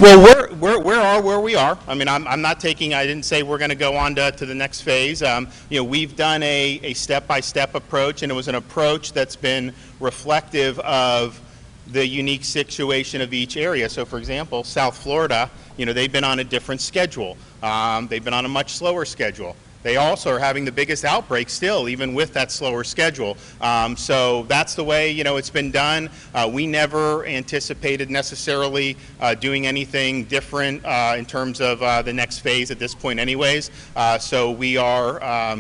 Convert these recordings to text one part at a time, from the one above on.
Well, where we are. I mean, I'm not taking, I didn't say we're going to go on to the next phase. We've done a step-by-step approach, and it was an approach that's been reflective of the unique situation of each area. So, for example, South Florida, they've been on a different schedule. They've been on a much slower schedule. They also are having the biggest outbreak still, even with that slower schedule. So that's the way, it's been done. We never anticipated necessarily doing anything different in terms of the next phase at this point anyways. So we are,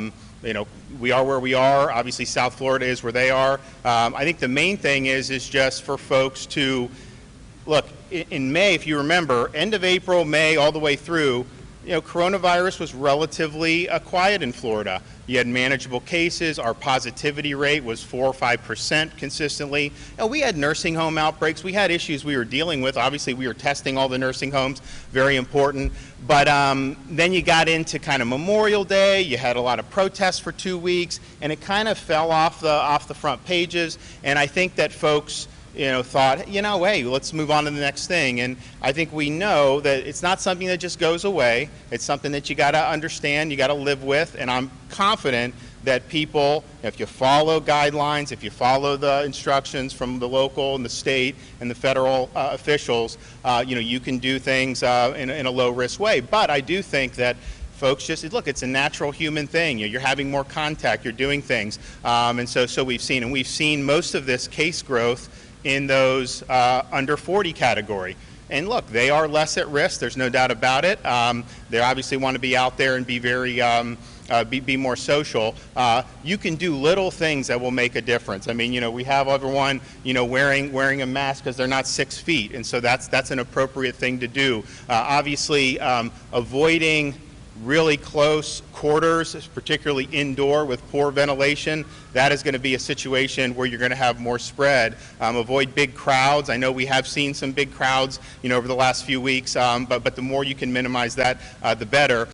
we are where we are. Obviously, South Florida is where they are. I think the main thing is just for folks to, look, in May, if you remember, end of April, May, all the way through, coronavirus was relatively quiet in Florida. You had manageable cases. Our positivity rate was 4 or 5% consistently. We had nursing home outbreaks. We had issues we were dealing with. Obviously, we were testing all the nursing homes, very important. But then you got into kind of Memorial Day. You had a lot of protests for 2 weeks, and it kind of fell off the front pages. And I think that folks thought, hey, let's move on to the next thing. And I think we know that it's not something that just goes away. It's something that you got to understand, you got to live with. And I'm confident that people, if you follow guidelines, if you follow the instructions from the local and the state and the federal officials, you can do things in a low-risk way. But I do think that folks just, look, it's a natural human thing. You're having more contact, you're doing things. And so we've seen most of this case growth in those under 40 category. And look, they are less at risk, there's no doubt about it. They obviously want to be out there and be very, be more social. You can do little things that will make a difference. I mean, we have everyone, wearing a mask because they're not 6 feet, and so that's an appropriate thing to do. Obviously, avoiding really close quarters, particularly indoor with poor ventilation, that is going to be a situation where you're going to have more spread. Avoid big crowds. I know we have seen some big crowds, over the last few weeks, but the more you can minimize that, the better.